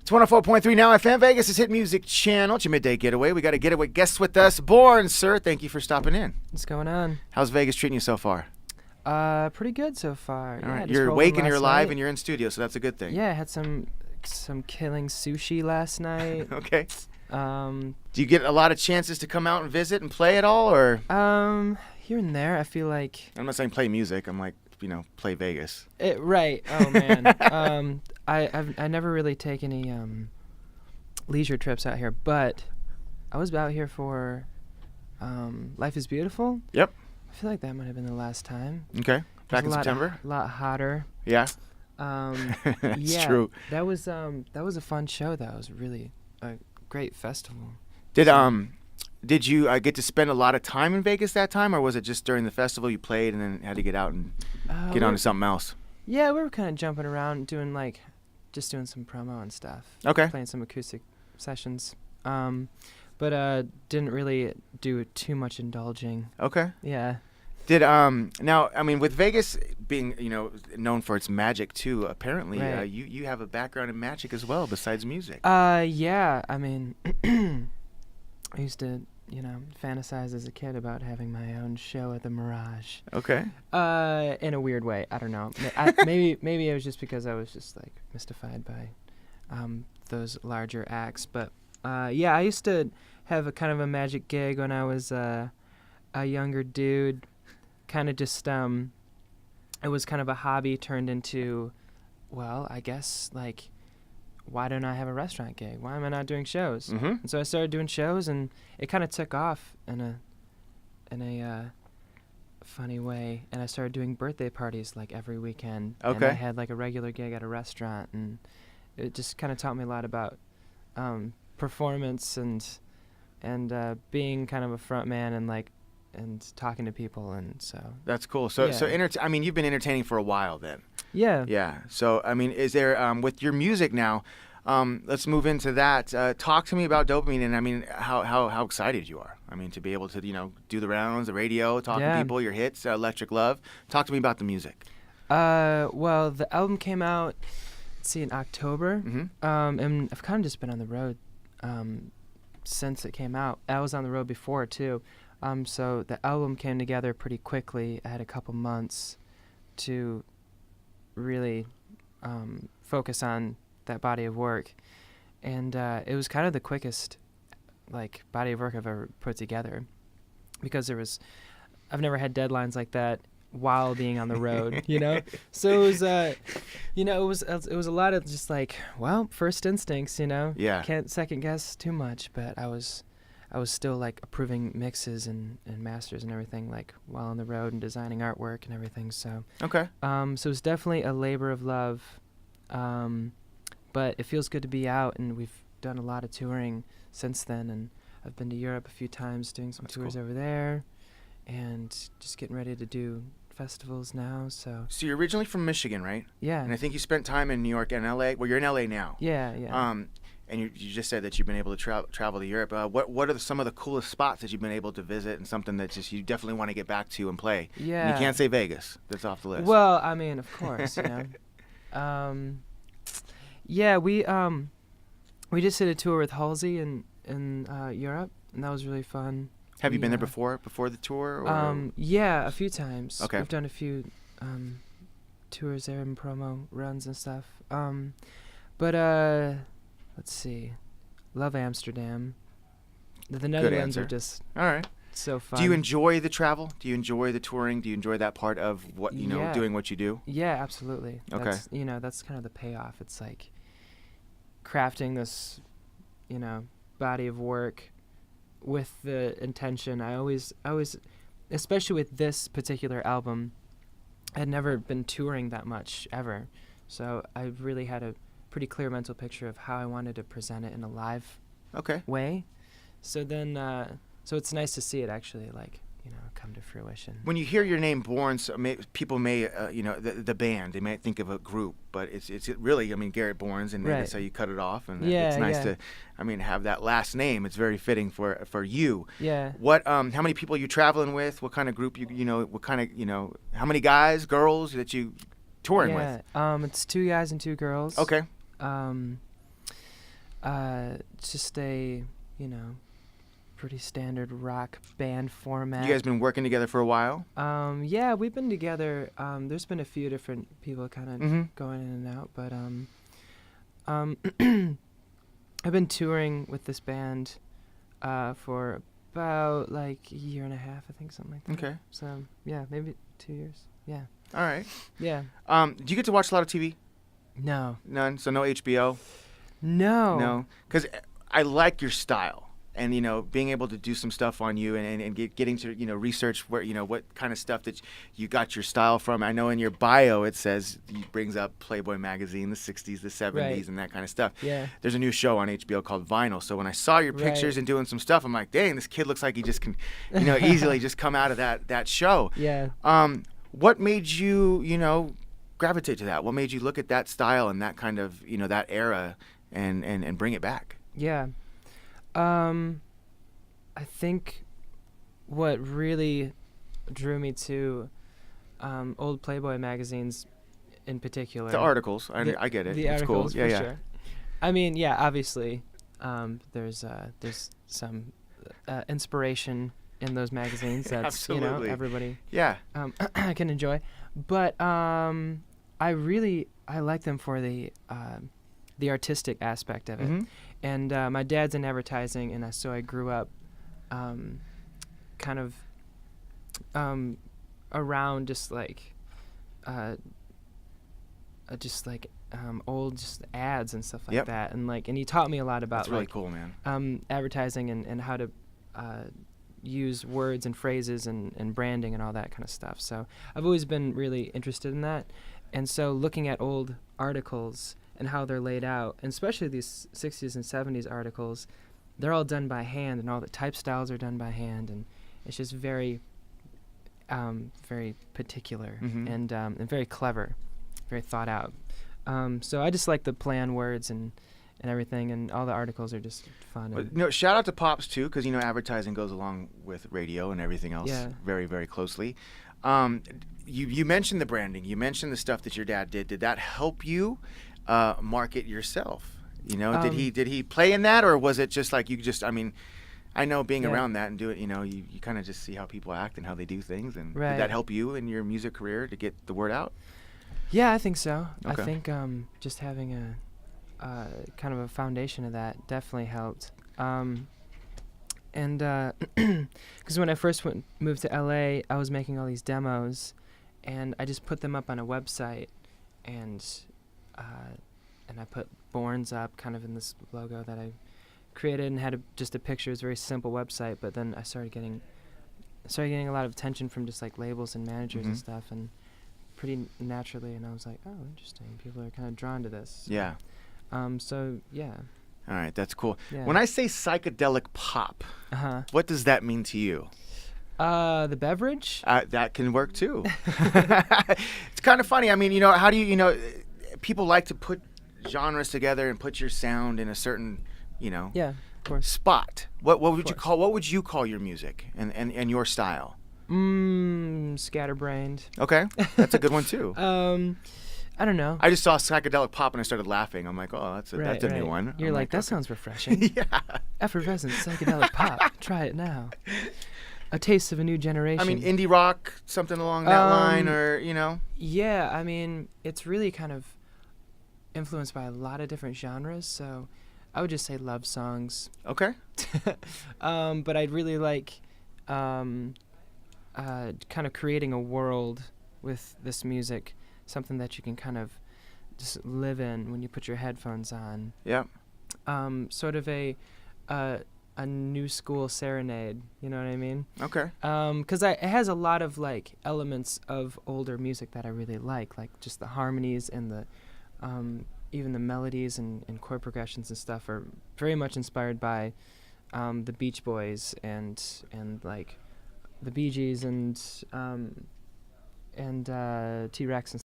It's 104.3 Now FM, Vegas' hit music channel. It's your midday getaway. We got a getaway guest with us. BØRNS, sir, thank you for stopping in. What's going on? How's Vegas treating you so far? Pretty good so far. All right. You're awake and you're live and you're in studio, so that's a good thing. Yeah, I had some killing sushi last night. Okay. Do you get a lot of chances to come out and visit and play at all, or? Here and there, I feel like. I'm not saying play music. I'm like, play Vegas. Right. Oh man. I never really take any leisure trips out here, but I was out here for Life is Beautiful. Yep. I feel like that might have been the last time. Okay. Back in September. A lot hotter. Yeah. That's yeah, true. That was a fun show. That was really a great festival. Did you get to spend a lot of time in Vegas that time, or was it just during the festival you played and then had to get out and get on to something else? Yeah, we were kind of jumping around, doing some promo and stuff. Okay. Playing some acoustic sessions, but didn't really do too much indulging. Okay. Yeah. Did now? I mean, with Vegas being known for its magic too, apparently right. You have a background in magic as well besides music. Yeah. I mean, I used to fantasize as a kid about having my own show at the Mirage. Okay. In a weird way, I don't know. Maybe it was just because I was just like mystified by those larger acts. But yeah, I used to have a kind of a magic gig when I was a younger dude. Kind of just it was kind of a hobby turned into, well, I guess like, why don't I have a restaurant gig? Why am I not doing shows? Mm-hmm. And so I started doing shows, and it kind of took off in a funny way. And I started doing birthday parties like every weekend. Okay. And I had like a regular gig at a restaurant, and it just kind of taught me a lot about performance and being kind of a front man and talking to people, and so that's cool. So yeah. I mean, you've been entertaining for a while then. Yeah. Yeah. So I mean, is there with your music now? Let's move into that. Talk to me about Dopamine, and I mean, how excited you are. I mean, to be able to do the rounds, the radio, talk to people, your hits, Electric Love. Talk to me about the music. Well, the album came out, let's see, in October. Mm-hmm. And I've kind of just been on the road since it came out. I was on the road before too. So the album came together pretty quickly. I had a couple months to really focus on that body of work, and it was kind of the quickest body of work I've ever put together, because I've never had deadlines like that while being on the road, So it was it was a lot of just first instincts, Yeah. Can't second guess too much, but I was still approving mixes and masters and everything while on the road and designing artwork and everything. So okay. So it's definitely a labor of love, but it feels good to be out, and we've done a lot of touring since then, and I've been to Europe a few times doing some tours over there, and just getting ready to do festivals now. So you're originally from Michigan, right? Yeah. And I think you spent time in New York and LA. Well, you're in LA now. Yeah. And you just said that you've been able to travel to Europe. What are some of the coolest spots that you've been able to visit, and something that just you definitely want to get back to and play? Yeah. And you can't say Vegas. That's off the list. Well, I mean, of course, yeah, we just did a tour with Halsey in Europe, and that was really fun. Have you been there before the tour? Or? Yeah, a few times. Okay. We've done a few tours there and promo runs and stuff. But let's see. Love Amsterdam. The Netherlands are just all right. So fun. Do you enjoy the travel? Do you enjoy the touring? Do you enjoy that part of what doing what you do? Yeah, absolutely. Okay. That's kind of the payoff. It's like crafting this, body of work with the intention. I always, especially with this particular album, I had never been touring that much ever. So I really had a pretty clear mental picture of how I wanted to present it in a live way. So then, so it's nice to see it actually come to fruition. When you hear your name BØRNS, people may, the band, they might think of a group, but it's really, Garrett Borns, and that's how you cut it off. And it's nice to, have that last name. It's very fitting for you. Yeah. What, how many people are you traveling with? What kind of group what kind of, how many guys, girls that you touring with? It's 2 guys and 2 girls. Okay. Just a, you know, pretty standard rock band format. You guys been working together for a while? Yeah, we've been together. There's been a few different people kind of Mm-hmm. going in and out, but I've been touring with this band for about like a year and a half, I think, something like that. Okay. So yeah, maybe 2 years. Yeah. All right. Yeah. Do you get to watch a lot of TV? No. None. So no HBO. No. No. Because I like your style. And, you know, being able to do some stuff on you and getting to, you know, research where, you know, what kind of stuff that you got your style from. I know in your bio it says, it brings up Playboy magazine, the 60s, the 70s, Right. and that kind of stuff. Yeah. There's a new show on HBO called Vinyl. So when I saw your pictures Right. and doing some stuff, I'm like, dang, this kid looks like he just can, you know, easily just come out of that show. Yeah. What made you, you know, gravitate to that? What made you look at that style and that kind of, you know, that era and bring it back? Yeah. I think what really drew me to old Playboy magazines in particular. The articles. I get it. The it's articles, cool. Yeah, for yeah. sure. I mean, yeah, obviously, there's some inspiration in those magazines that's, you know, Absolutely. everybody Yeah. can enjoy. But I like them for the artistic aspect of it. Mm-hmm. And my dad's in advertising, and so I grew up kind of around just like old just ads and stuff like Yep. that, and he taught me a lot about That's really like cool, man. advertising and how to use words and phrases and branding and all that kind of stuff. So I've always been really interested in that, and so looking at old articles and how they're laid out, and especially these 60s and 70s articles, they're all done by hand, and all the type styles are done by hand, and it's just very very particular Mhm. and very clever, very thought out. So I just like the play on words and everything, and all the articles are just fun. Well, And you know, shout out to Pops too, because you know advertising goes along with radio and everything else Yeah. very, very closely. You mentioned the branding. You mentioned the stuff that your dad did. Did that help you market yourself? You know, did he play in that, or was it just like you just? I mean, I know being Yeah. around that and do it. You know, you kind of just see how people act and how they do things. And Right. did that help you in your music career to get the word out? yeah, I think so. Okay. I think just having a kind of a foundation of that definitely helped. And because when I first moved to LA, I was making all these demos, and I just put them up on a website, and I put BØRNS up kind of in this logo that I created, and had just a picture. It was a very simple website, but then I started getting a lot of attention from just like labels and managers and Mhm. stuff, and pretty naturally, and I was like, oh, interesting. People are kind of drawn to this. Yeah. So yeah. All right, that's cool. Yeah. When I say psychedelic pop, what does that mean to you? The beverage? That can work too. It's kind of funny. I mean, you know, how do you know, people like to put genres together and put your sound in a certain, you know, Yeah, of course. spot. What would you course. call? What would you call your music and your style? Scatterbrained. Okay, that's a good one too. I don't know. I just saw psychedelic pop and I started laughing. I'm like, oh, that's a Right, new right. one. You're I'm like, that okay. sounds refreshing. Yeah. Effervescent psychedelic pop. Try it now. A taste of a new generation. I mean, indie rock, something along that line, or you know. Yeah, I mean, it's really kind of influenced by a lot of different genres, so I would just say love songs. Okay. But I'd really like kind of creating a world with this music, something that you can kind of just live in when you put your headphones on. Yeah. Sort of a new school serenade, you know what I mean? Okay. 'Cause it has a lot of like elements of older music that I really like just the harmonies and the even the melodies and chord progressions and stuff are very much inspired by the Beach Boys and like the Bee Gees and T-Rex and